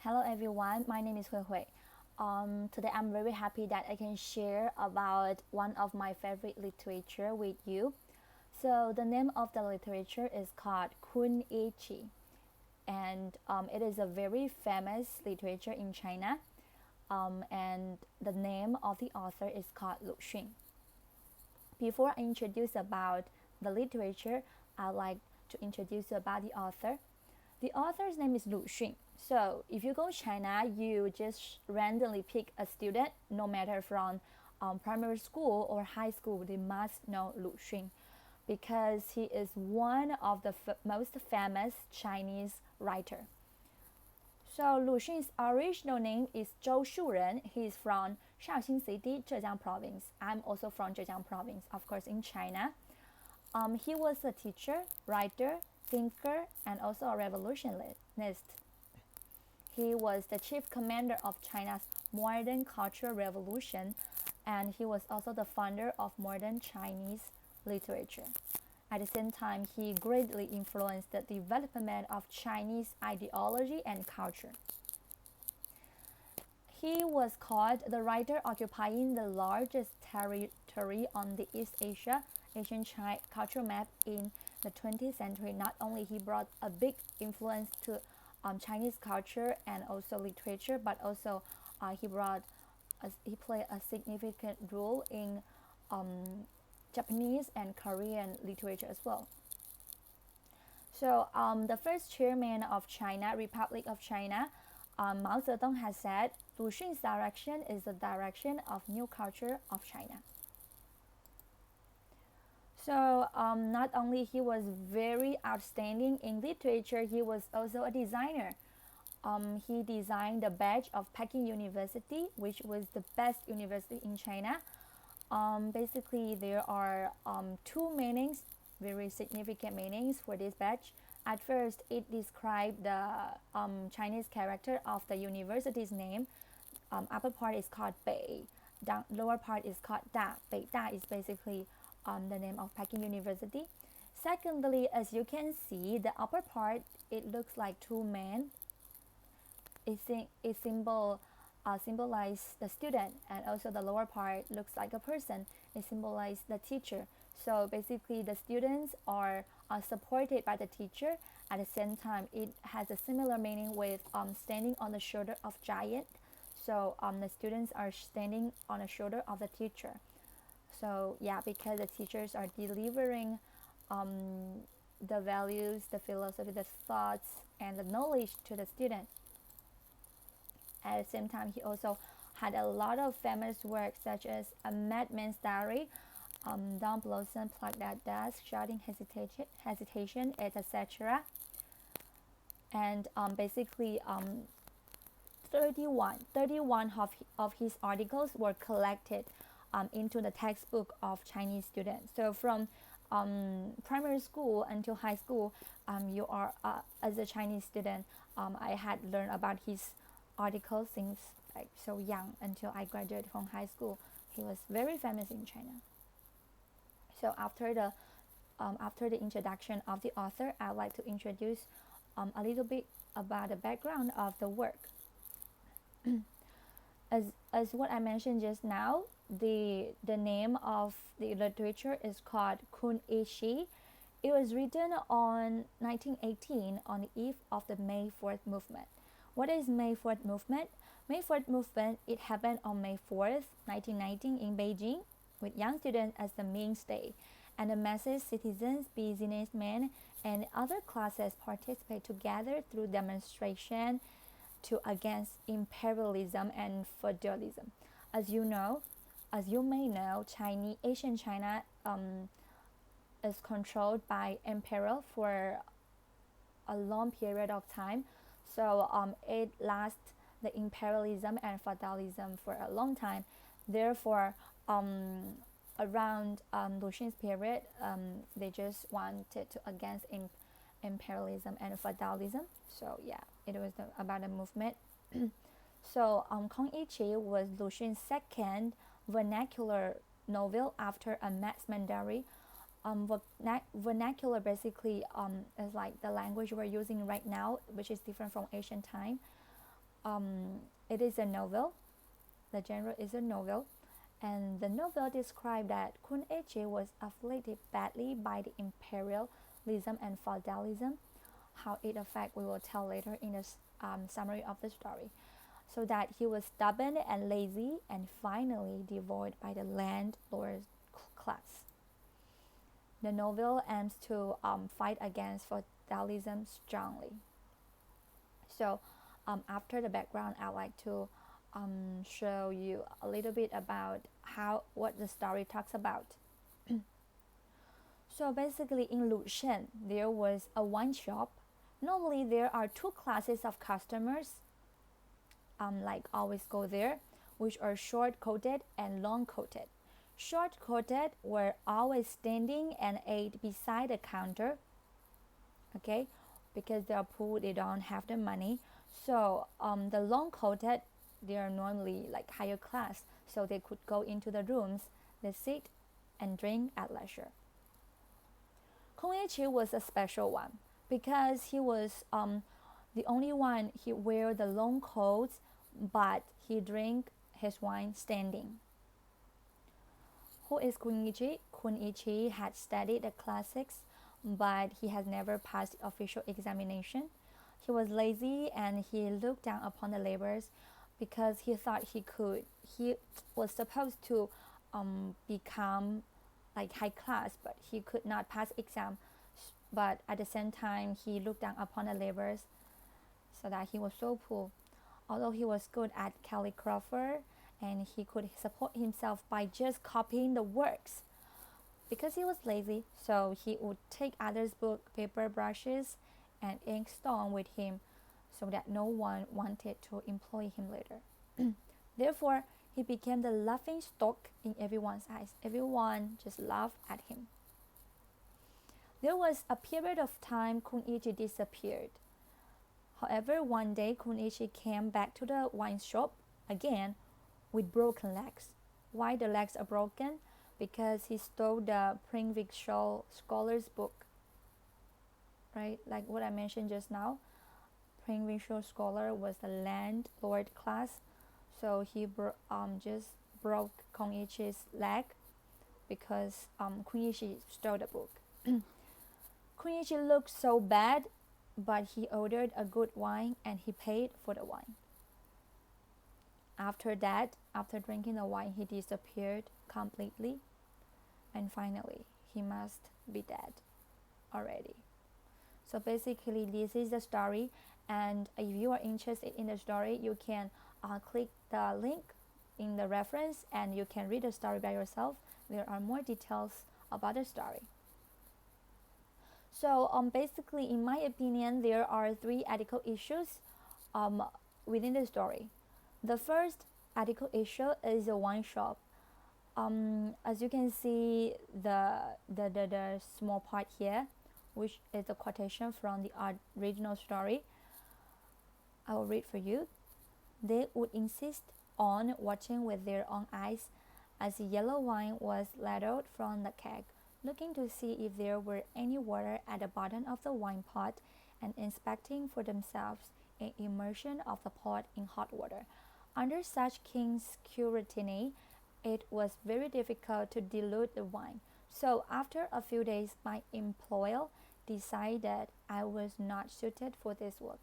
Hello everyone, my name is Hui Hui. Today I'm very happy that I can share about one of my favorite literature with you. So the name of the literature is called Kun Yi Qi, and it is a very famous literature in China. And the name of the author is called Lu Xun. Before I introduce about the literature, I'd like to introduce you about the author. The author's name is Lu Xun. So if you go China, you just randomly pick a student, no matter from primary school or high school, they must know Lu Xun because he is one of the most famous Chinese writer. So Lu Xun's original name is Zhou Shuren. He is from Shaoxing City, Zhejiang Province. I'm also from Zhejiang Province, of course, in China. He was a teacher, writer, thinker, and also a revolutionist. He was the chief commander of China's modern cultural revolution, and he was also the founder of modern Chinese literature. At the same time, he greatly influenced the development of Chinese ideology and culture. He was called the writer occupying the largest territory on the East Asian cultural map in the 20th century. Not only he brought a big influence to Chinese culture and also literature, but also he played a significant role in Japanese and Korean literature as well. So the first chairman of China, Republic of China, Mao Zedong has said, Lu Xun's direction is the direction of new culture of China. So not only he was very outstanding in literature, he was also a designer. He designed the badge of Peking University, which was the best university in China. Basically, there are two meanings, very significant meanings for this badge. At first, it described the Chinese character of the university's name. Upper part is called Bei, lower part is called Da. Bei Da is basically the name of Peking University. Secondly, as you can see, the upper part, it looks like two men. It symbolizes the student, and also the lower part looks like a person. It symbolizes the teacher. So basically, the students are supported by the teacher. At the same time, it has a similar meaning with standing on the shoulder of giant. So the students are standing on the shoulder of the teacher. So yeah, because the teachers are delivering the values, the philosophy, the thoughts, and the knowledge to the student. At the same time, he also had a lot of famous works such as A Madman's Diary, Don't Blossom, Pluck That Dust, Shouting Hesitation, etc. And basically 31 of his articles were collected into the textbook of Chinese students. So from primary school until high school, you are as a Chinese student, I had learned about his articles since like so young until I graduated from high school. He was very famous in China. So after the introduction of the author, I'd like to introduce a little bit about the background of the work. as what I mentioned just now, the name of the literature is called Kun Yi Qi. It was written on 1918 on the eve of the May 4th movement. What is May 4th movement? May 4th movement, it happened on May 4th, 1919 in Beijing with young students as the mainstay, and the masses, citizens, businessmen, and other classes participate together through demonstration to against imperialism and feudalism. As you may know, Asian China is controlled by emperor for a long period of time. So it lasts the imperialism and feudalism for a long time. Therefore, around Lu Xun's period, they just wanted to against imperialism and feudalism. So yeah, it was about a movement. So Kun Yi Qi was Lu Xun's second vernacular novel after A Madman's Diary. Vernacular basically is like the language we're using right now, which is different from ancient time. It is a novel. The genre is a novel, and the novel described that Kun Echi was afflicted badly by the imperialism and feudalism. How it affects we will tell later in the summary of the story. So that he was stubborn and lazy and finally devoured by the landlord class. The novel aims to fight against feudalism strongly. So after the background, I'd like to show you a little bit about what the story talks about. So basically in Lushen, there was a wine shop. Normally there are two classes of customers, like always go there, which are short-coated and long-coated. Short-coated were always standing and ate beside the counter, okay, because they are poor, they don't have the money. So the long-coated, they are normally like higher class, so they could go into the rooms, they sit and drink at leisure. Kong Yiqi was a special one because he was the only one he wear the long coats, but he drink his wine standing. Who is Kun Yiqi? Kun Yiqi had studied the classics, but he has never passed the official examination. He was lazy and he looked down upon the laborers because he thought he could. He was supposed to become like high class, but he could not pass exam. But at the same time, he looked down upon the laborers, so that he was so poor. Although he was good at calligraphy and he could support himself by just copying the works. Because he was lazy, so he would take others' book, paper, brushes, and inkstone with him, so that no one wanted to employ him later. Therefore, he became the laughing stock in everyone's eyes. Everyone just laughed at him. There was a period of time Kun Yiqi disappeared. However, one day Kun Yiqi came back to the wine shop again with broken legs. Why the legs are broken? Because he stole the Provincial Scholars book. Right, like what I mentioned just now. Provincial Scholar was the landlord class, so he just broke Kong Yiqi's leg because Kun Yiqi stole the book. Kun Yiqi looked so bad, but he ordered a good wine and he paid for the wine. After that, after drinking the wine, he disappeared completely, and finally, he must be dead already. So basically, this is the story, and if you are interested in the story, you can click the link in the reference and you can read the story by yourself. There are more details about the story. So basically, in my opinion, there are three ethical issues within the story. The first ethical issue is a wine shop. As you can see, the small part here, which is a quotation from the original story. I will read for you. They would insist on watching with their own eyes as the yellow wine was ladled from the keg, looking to see if there were any water at the bottom of the wine pot and inspecting for themselves an immersion of the pot in hot water. Under such king's scrutiny, it was very difficult to dilute the wine. So after a few days, my employer decided I was not suited for this work.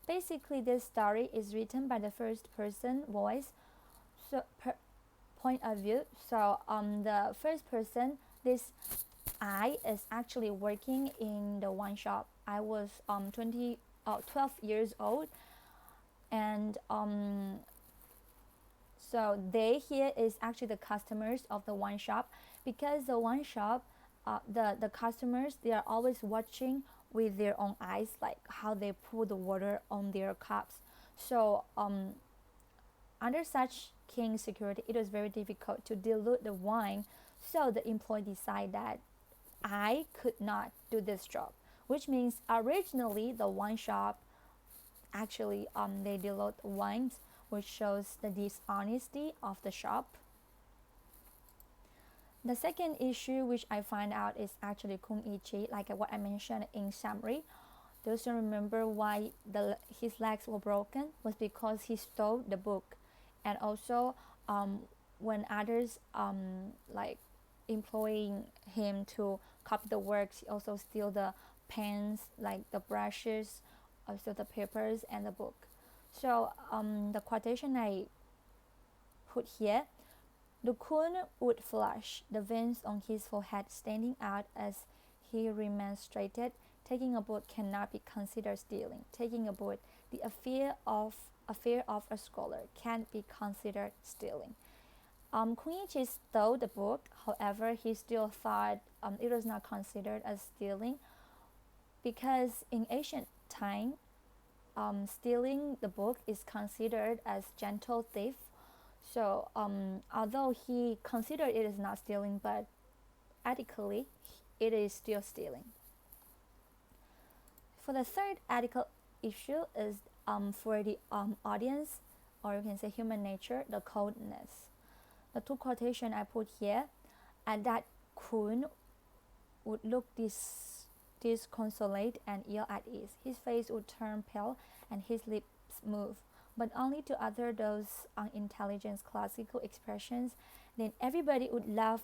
Basically, this story is written by the first person voice, so point of view. So the first person, this I is actually working in the wine shop. I was 12 years old, and so they here is actually the customers of the wine shop, because the wine shop, the customers, they are always watching with their own eyes, like how they pour the water on their cups. So under such king security, it was very difficult to dilute the wine. So the employee decided that I could not do this job, which means originally the wine shop actually they dilute wines, which shows the dishonesty of the shop. The second issue which I find out is actually Kun Yiqi, like what I mentioned in summary. Those who remember why his legs were broken was because he stole the book, and also um, when others like employing him to copy the works, he also steal the pens, like the brushes, also the papers and the book. So the quotation I put here: the Kun would flush, the veins on his forehead standing out as he remonstrated. Taking a book cannot be considered stealing. Taking a book, the affair of a scholar, can't be considered stealing. Kunichi stole the book. However, he still thought it was not considered as stealing because in ancient time, stealing the book is considered as gentle thief. So although he considered it as not stealing, but ethically it is still stealing. For the third ethical issue is for the audience, or you can say human nature, the coldness. The two quotation I put here, and that Kun would look disconsolate and ill at ease. His face would turn pale and his lips move, but only to utter those unintelligent classical expressions. Then everybody would laugh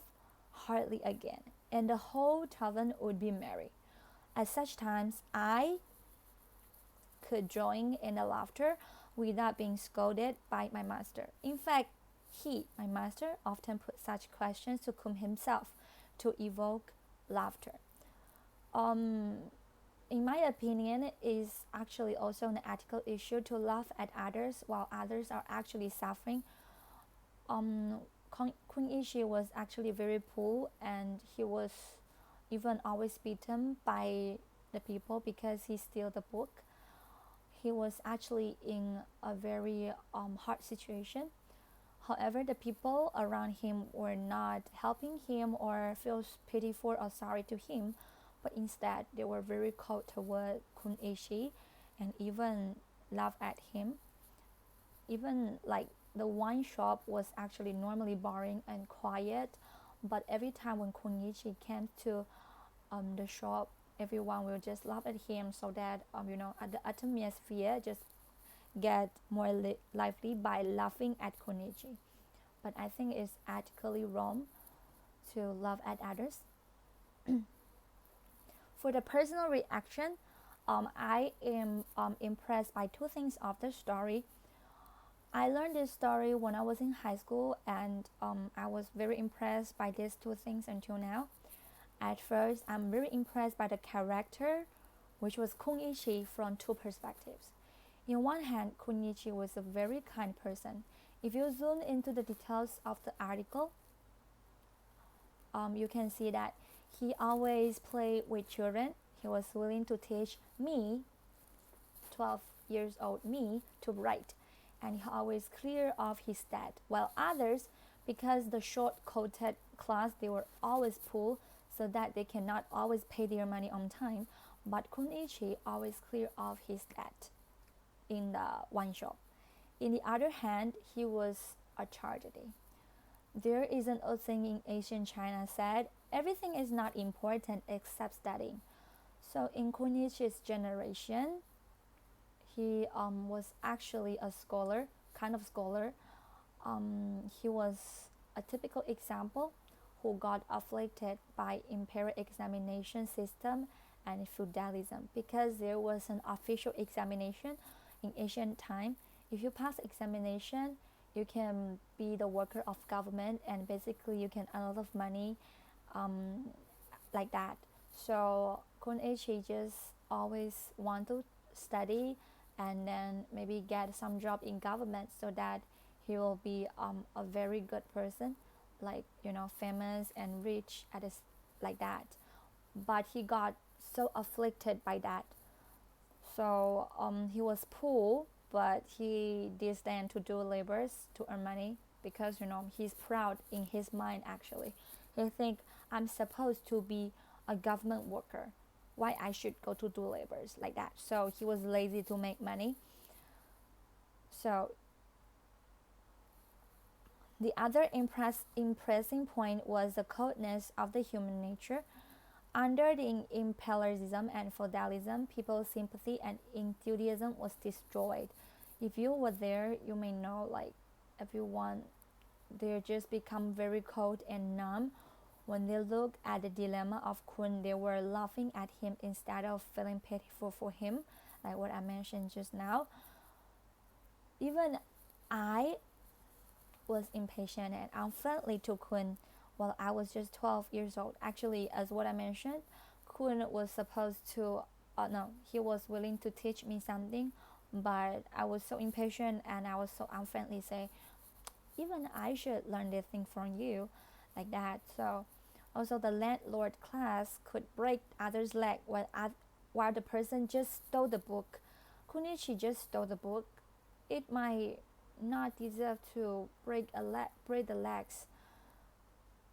heartily again, and the whole tavern would be merry. At such times, I could join in the laughter without being scolded by my master. In fact, he, my master, often put such questions to Kun himself to evoke laughter. In my opinion, it is actually also an ethical issue to laugh at others while others are actually suffering. Kun Ishi was actually very poor, and he was even always beaten by the people because he stole the book. He was actually in a very hard situation. However, the people around him were not helping him or feel pity for or sorry to him, but instead they were very cold toward Kun Ishi and even laughed at him. Even like the wine shop was actually normally boring and quiet, but every time when Kunichi came to the shop, everyone will just laugh at him, so that the atmosphere just get more lively by laughing at Kunichi. But I think it's ethically wrong to laugh at others. For the personal reaction, I am impressed by two things of the story. I learned this story when I was in high school, and I was very impressed by these two things until now. At first, I'm very impressed by the character, which was Kunichi, from two perspectives. In one hand, Kunichi was a very kind person. If you zoom into the details of the article, you can see that he always played with children. He was willing to teach me, 12 years old me, to write, and he always clear off his debt. While others, because the short-coated class, they were always poor, so that they cannot always pay their money on time. But Kunichi always clear off his debt in the wine shop. In the other hand, he was a tragedy. There is an old saying in ancient China said, everything is not important except studying. So in Kunichi's generation, he was actually a scholar, kind of scholar. He was a typical example who got afflicted by imperial examination system and feudalism, because there was an official examination in ancient time. If you pass examination, you can be the worker of government, and basically you can earn a lot of money, like that. So Kun Eichi just always want to study and then maybe get some job in government, so that he will be a very good person, like famous and rich at this, like that. But he got so afflicted by that. So he was poor, but he disdained to do labors to earn money, because he's proud in his mind. Actually, he think, I'm supposed to be a government worker, why I should go to do labors, like that. So he was lazy to make money. So the other impressing point was the coldness of the human nature. under the imperialism and feudalism, people's sympathy and enthusiasm was destroyed. If you were there, you may know, like, everyone, they just become very cold and numb. When they look at the dilemma of Kun, they were laughing at him instead of feeling pitiful for him, like what I mentioned just now. Even I was impatient and unfriendly to Kun while I was just 12 years old. Actually, as what I mentioned, Kun was supposed to, no, he was willing to teach me something, but I was so impatient and I was so unfriendly, say, even I should learn this thing from you, like that. So also the landlord class could break others' leg while the person just stole the book. Kunichi just stole the book. It might not deserve to break the legs,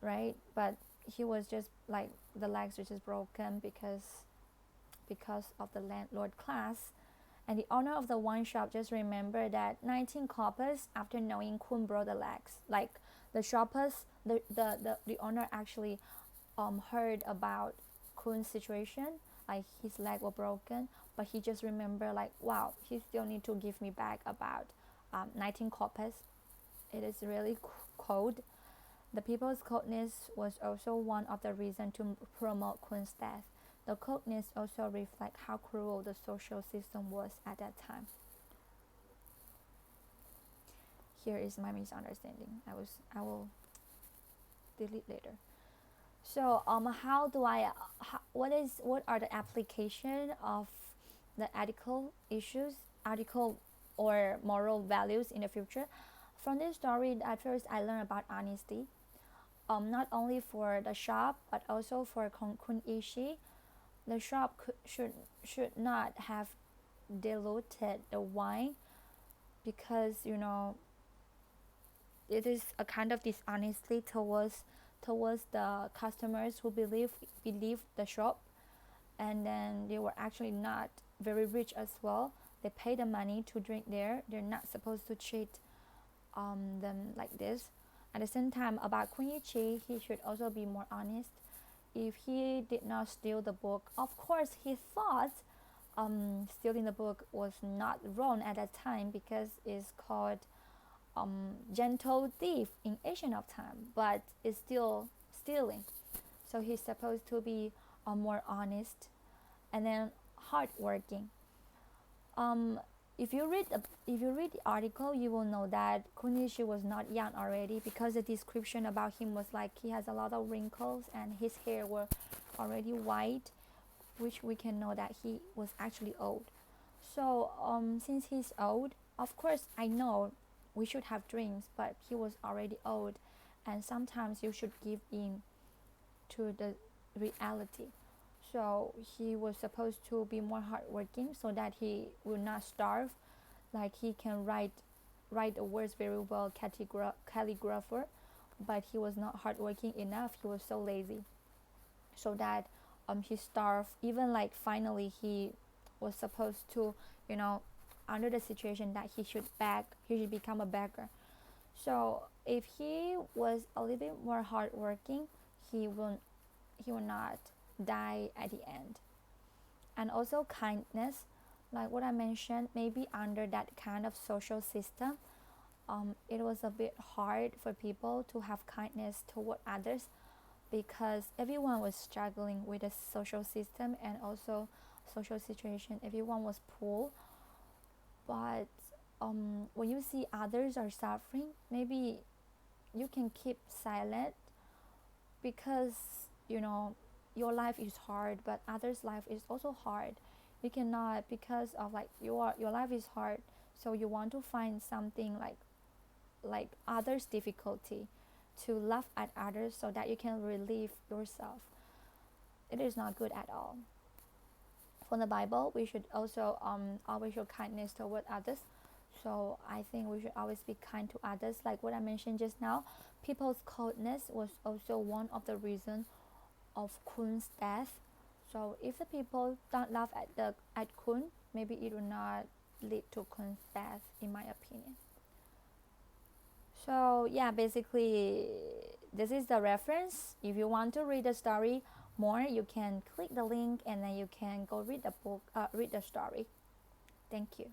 right? But he was just like, the legs were just broken because of the landlord class. And the owner of the wine shop just remembered that 19 coppers after knowing Kun broke the legs. Like the shoppers, the owner actually heard about Kun's situation, like his leg was broken, but he just remembered, like, wow, he still need to give me back about 19 coppers. It is really cold. The people's coldness was also one of the reasons to promote Kun's death. The coldness also reflects how cruel the social system was at that time. Here is my misunderstanding. I will delete later. So how do I what are the application of the ethical or moral values in the future? From this story, at first I learned about honesty, not only for the shop but also for Kun Ishi. The shop should not have diluted the wine, because it is a kind of dishonesty towards the customers who believe the shop, and then they were actually not very rich as well. They pay the money to drink there. They're not supposed to cheat them like this. At the same time, about Kunichi, he should also be more honest. If he did not steal the book, of course he thought stealing the book was not wrong at that time, because it's called gentle thief in Asian of time, but it's still stealing. So he's supposed to be more honest, and then hardworking. Um, if you read the article, you will know that Kunishi was not young already, because the description about him was like he has a lot of wrinkles and his hair were already white, which we can know that he was actually old. So since he's old, of course I know we should have dreams, but he was already old, and sometimes you should give in to the reality. So he was supposed to be more hardworking so that he will not starve. Like he can write the words very well, calligrapher, but he was not hardworking enough. He was so lazy, so that he starved. Even like finally he was supposed to, under the situation that he should beg, he should become a beggar. So if he was a little bit more hardworking, he will not die at the end. And also kindness, like what I mentioned, maybe under that kind of social system, it was a bit hard for people to have kindness toward others, because everyone was struggling with the social system and also social situation. Everyone was poor, but when you see others are suffering, maybe you can keep silent, because your life is hard, but others' life is also hard. You cannot, because of like your life is hard, so you want to find something like others' difficulty, to laugh at others so that you can relieve yourself. It is not good at all. From the Bible, we should also always show kindness toward others. So I think we should always be kind to others. Like what I mentioned just now, people's coldness was also one of the reasons of Kun's death. So if the people don't laugh at Kun, maybe it will not lead to Kun's death, in my opinion. So yeah, basically this is the reference. If you want to read the story, more, you can click the link and then you can go read the book, read the story. Thank you.